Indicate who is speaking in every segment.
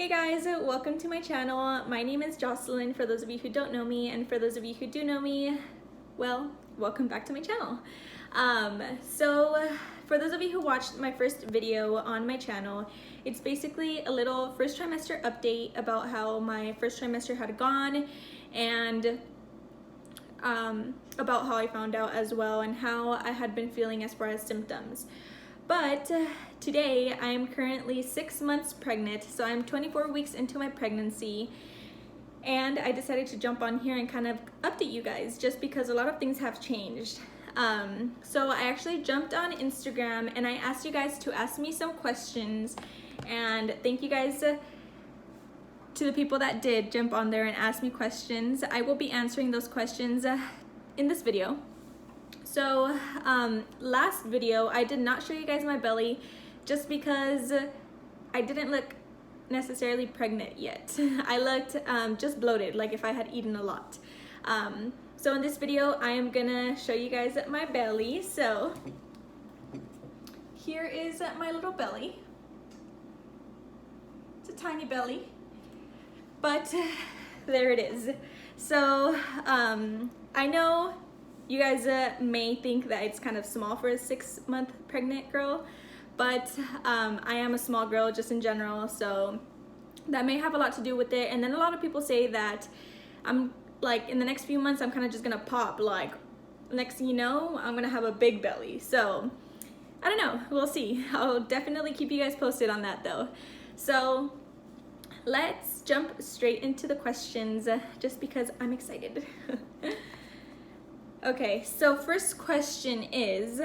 Speaker 1: Hey guys, welcome to my channel. My name is Jocelyn for those of you who don't know me, and for those of you who do know me, well, welcome back to my channel. For those of you who watched my first video on my channel, it's basically a little first trimester update about how my first trimester had gone and about how I found out as well and how I had been feeling as far as symptoms. But today I am currently 6 months pregnant, so I'm 24 weeks into my pregnancy, and I decided to jump on here and kind of update you guys just because a lot of things have changed. So I actually jumped on Instagram and I asked you guys to ask me some questions, and thank you guys to the people that did jump on there and ask me questions. I will be answering those questions in this video. So last video I did not show you guys my belly just because I didn't look necessarily pregnant yet. I looked just bloated, like if I had eaten a lot. So in this video I am gonna show you guys my belly. So here is my little belly. It's a tiny belly, but there it is. So I know you guys may think that it's kind of small for a 6-month pregnant girl, but I am a small girl just in general, so that may have a lot to do with it. And then a lot of people say that I'm like, in the next few months I'm kind of just gonna pop, like next thing you know I'm gonna have a big belly. So I don't know, we'll see. I'll definitely keep you guys posted on that though. So let's jump straight into the questions just because I'm excited. Okay, so first question is,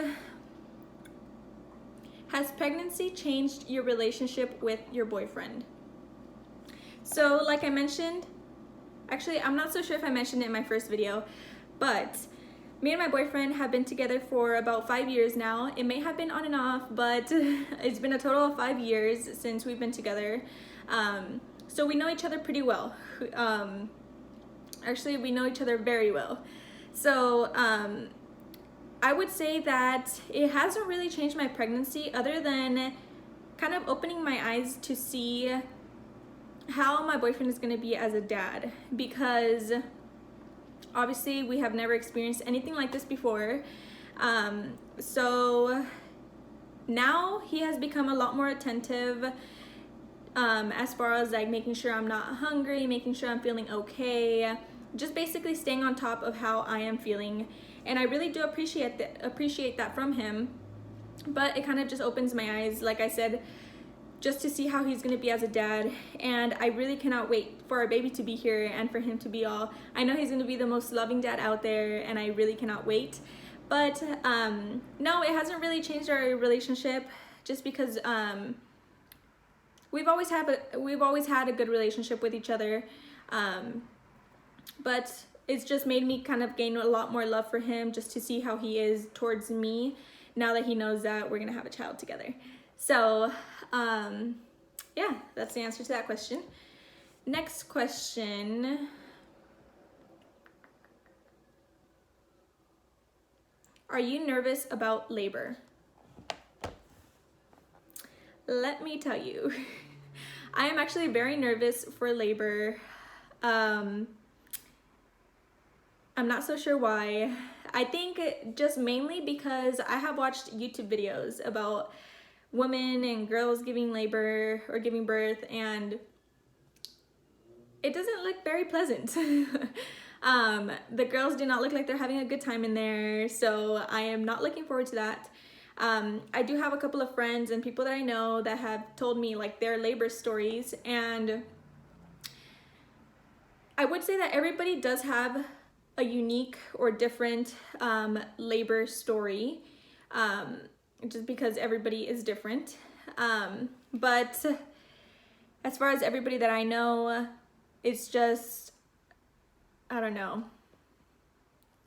Speaker 1: has pregnancy changed your relationship with your boyfriend? So like I mentioned, actually I'm not so sure if I mentioned it in my first video, but me and my boyfriend have been together for about 5 years now. It may have been on and off, but it's been a total of 5 years since we've been together. So we know each other pretty well. Actually, we know each other very well. So I would say that it hasn't really changed my pregnancy other than kind of opening my eyes to see how my boyfriend is going to be as a dad, because obviously we have never experienced anything like this before. So now he has become a lot more attentive as far as like making sure I'm not hungry, making sure I'm feeling okay, just basically staying on top of how I am feeling. And I really do appreciate that from him. But it kind of just opens my eyes, like I said, just to see how he's gonna be as a dad. And I really cannot wait for our baby to be here and for him to be all, I know he's gonna be the most loving dad out there, and I really cannot wait. But no, it hasn't really changed our relationship, just because we've always had a good relationship with each other. But it's just made me kind of gain a lot more love for him, just to see how he is towards me now that he knows that we're gonna have a child together. So yeah, that's the answer to that question. Next question. Are you nervous about labor? Let me tell you, I am actually very nervous for labor. I'm not so sure why. I think just mainly because I have watched YouTube videos about women and girls giving labor or giving birth, and it doesn't look very pleasant. The girls do not look like they're having a good time in there, so I am not looking forward to that. I do have a couple of friends and people that I know that have told me like their labor stories, and I would say that everybody does have a unique or different labor story, just because everybody is different. But as far as everybody that I know, it's just, I don't know,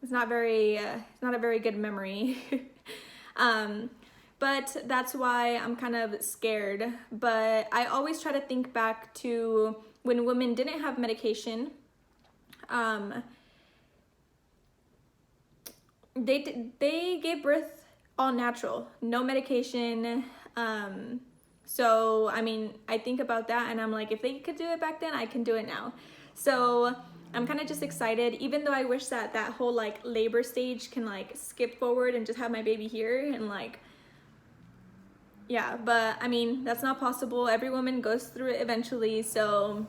Speaker 1: it's not a very good memory. But that's why I'm kind of scared. But I always try to think back to when women didn't have medication. They gave birth all natural, no medication. So, I mean, I think about that and I'm like, if they could do it back then, I can do it now. So I'm kind of just excited, even though I wish that that whole like labor stage can like skip forward and just have my baby here and like, yeah, but I mean, that's not possible. Every woman goes through it eventually. So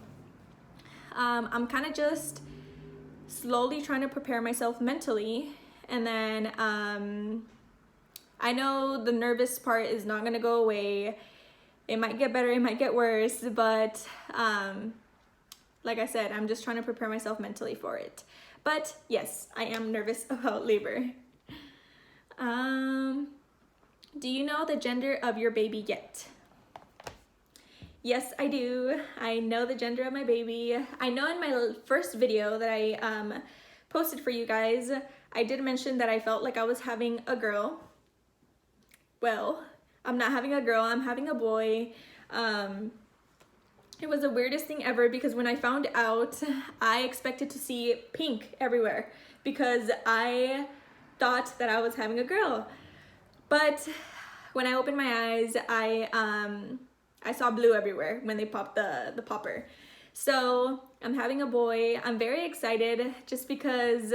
Speaker 1: I'm kind of just slowly trying to prepare myself mentally. And then I know the nervous part is not going to go away. It might get better, it might get worse, but like I said, I'm just trying to prepare myself mentally for it. But yes, I am nervous about labor. Do you know the gender of your baby yet? Yes, I do. I know the gender of my baby. I know in my first video that I posted for you guys, I did mention that I felt like I was having a girl. Well, I'm not having a girl, I'm having a boy. It was the weirdest thing ever because when I found out, I expected to see pink everywhere because I thought that I was having a girl. But when I opened my eyes, I saw blue everywhere when they popped the popper. So I'm having a boy. I'm very excited just because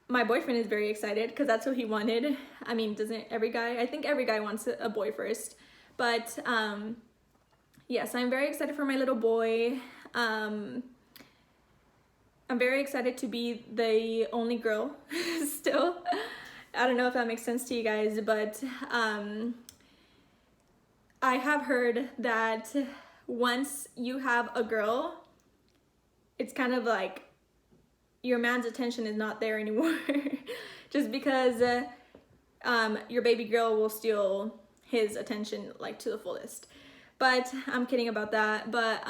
Speaker 1: my boyfriend is very excited because that's what he wanted. I mean, doesn't every guy? I think every guy wants a boy first. But yes, I'm very excited for my little boy. I'm very excited to be the only girl still. I don't know if that makes sense to you guys, but I have heard that once you have a girl, it's kind of like your man's attention is not there anymore. Just because your baby girl will steal his attention like to the fullest. But I'm kidding about that. But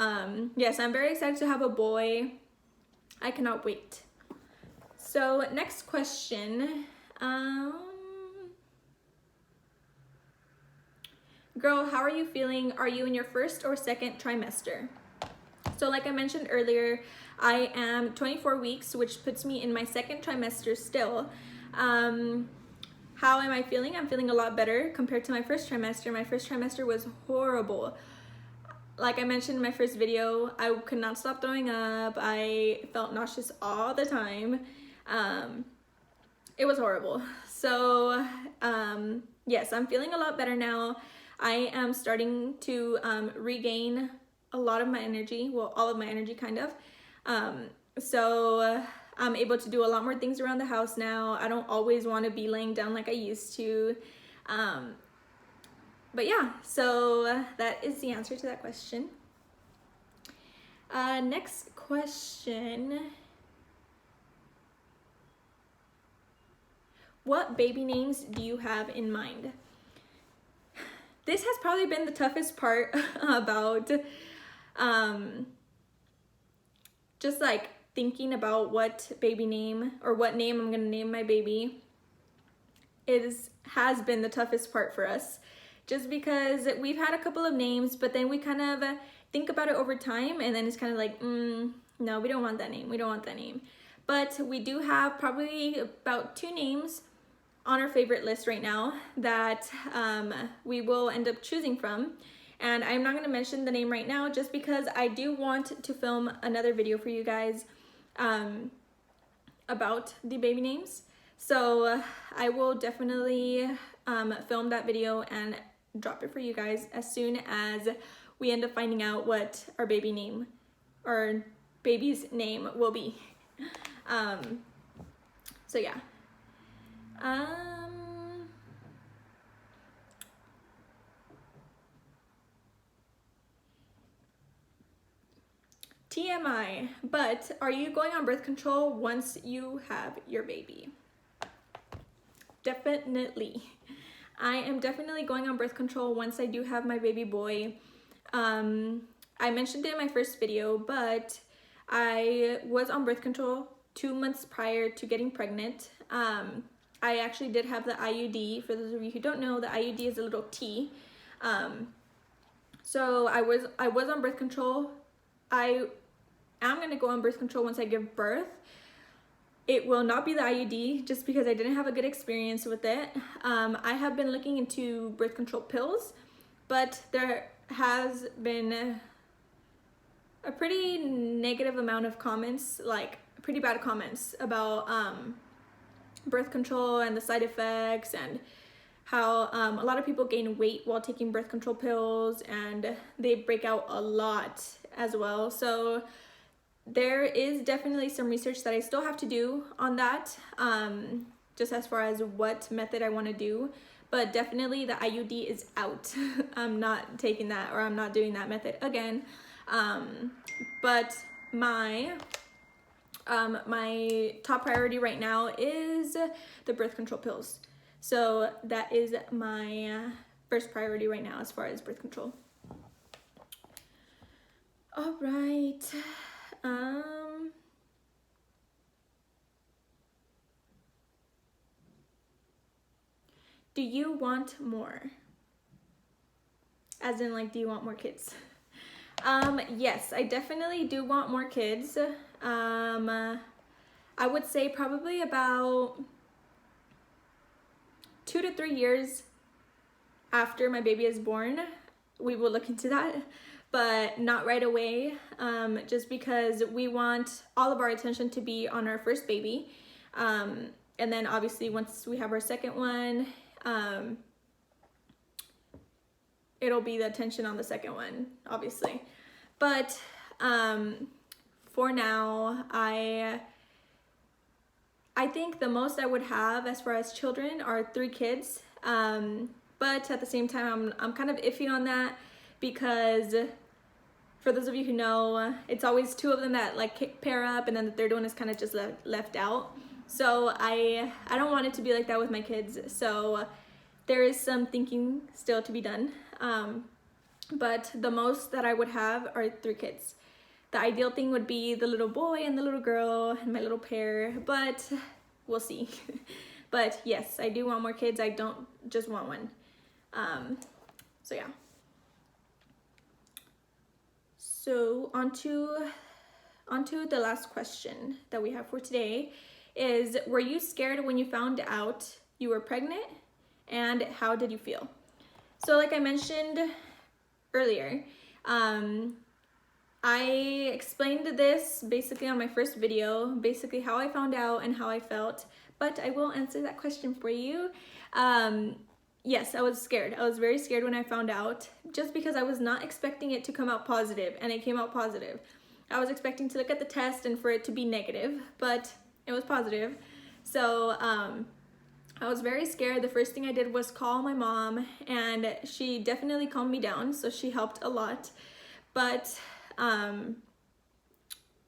Speaker 1: yes, I'm very excited to have a boy. I cannot wait. So next question. Girl, how are you feeling? Are you in your first or second trimester? So like I mentioned earlier, I am 24 weeks, which puts me in my second trimester still. How am I feeling? I'm feeling a lot better compared to my first trimester. My first trimester was horrible. Like I mentioned in my first video, I could not stop throwing up. I felt nauseous all the time. It was horrible. So yes, I'm feeling a lot better now. I am starting to regain a lot of my energy, well, all of my energy kind of. So I'm able to do a lot more things around the house now. I don't always want to be laying down like I used to. But yeah, so that is the answer to that question. Next question. What baby names do you have in mind? This has probably been the toughest part about just like thinking about what baby name or what name I'm gonna name my baby. Has been the toughest part for us, just because we've had a couple of names, but then we kind of think about it over time, and then it's kind of like, no, we don't want that name. We don't want that name. But we do have probably about 2 names on our favorite list right now that we will end up choosing from. And I'm not going to mention the name right now just because I do want to film another video for you guys about the baby names. So I will definitely film that video and drop it for you guys as soon as we end up finding out what our baby's name will be. So yeah. TMI, but are you going on birth control once you have your baby? Definitely. I am definitely going on birth control once I do have my baby boy. I mentioned it in my first video, but I was on birth control 2 months prior to getting pregnant. I actually did have the IUD. For those of you who don't know, the IUD is a little T. So I was on birth control. I am going to go on birth control once I give birth. It will not be the IUD just because I didn't have a good experience with it. I have been looking into birth control pills, but there has been a pretty negative amount of comments, like pretty bad comments about birth control and the side effects, and how a lot of people gain weight while taking birth control pills, and they break out a lot as well. So there is definitely some research that I still have to do on that, just as far as what method I want to do. But definitely the IUD is out. I'm not taking that, or I'm not doing that method again. But my top priority right now is the birth control pills. So that is my first priority right now as far as birth control. All right. Do you want more? As in, like, do you want more kids? Yes, I definitely do want more kids. I would say probably about 2 to 3 years after my baby is born, we will look into that, but not right away, just because we want all of our attention to be on our first baby. And then obviously once we have our second one, it'll be the attention on the second one, obviously. But for now, I think the most I would have as far as children are 3 kids. But at the same time, I'm kind of iffy on that, because for those of you who know, it's always 2 of them that like pair up, and then the third one is kind of just left out. So I don't want it to be like that with my kids. So there is some thinking still to be done. But the most that I would have are 3 kids. The ideal thing would be the little boy and the little girl and my little pair, but we'll see. But yes, I do want more kids. I don't just want one. So yeah. So onto the last question that we have for today is, were you scared when you found out you were pregnant, and how did you feel? So like I mentioned earlier, I explained this basically on my first video, basically how I found out and how I felt, but I will answer that question for you. Yes, I was scared. I was very scared when I found out, just because I was not expecting it to come out positive, and it came out positive. I was expecting to look at the test and for it to be negative, but it was positive. So I was very scared. The first thing I did was call my mom, and she definitely calmed me down, so she helped a lot. But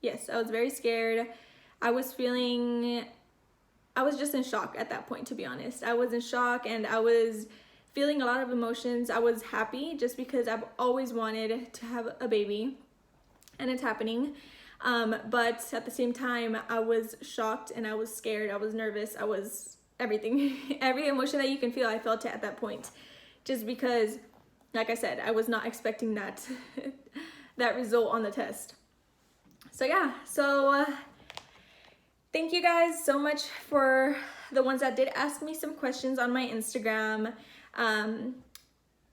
Speaker 1: yes, I was very scared. I was just in shock at that point, to be honest. I was in shock, and I was feeling a lot of emotions. I was happy just because I've always wanted to have a baby, and it's happening. But at the same time, I was shocked, and I was scared. I was nervous. I was everything. Every emotion that you can feel, I felt it at that point. Just because, like I said, I was not expecting that that result on the test. So yeah, so thank you guys so much for the ones that did ask me some questions on my Instagram.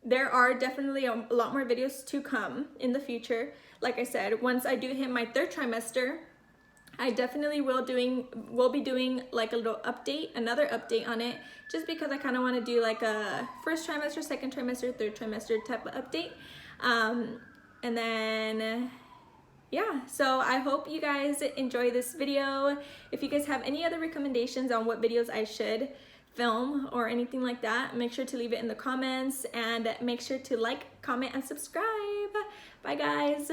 Speaker 1: There are definitely a lot more videos to come in the future. Like I said, once I do hit my 3rd trimester, I definitely will be doing like a little update, another update on it, just because I kind of want to do like a 1st trimester, 2nd trimester, 3rd trimester type of update. And then yeah, so I hope you guys enjoy this video. If you guys have any other recommendations on what videos I should film or anything like that, make sure to leave it in the comments, and make sure to like, comment, and subscribe. Bye guys.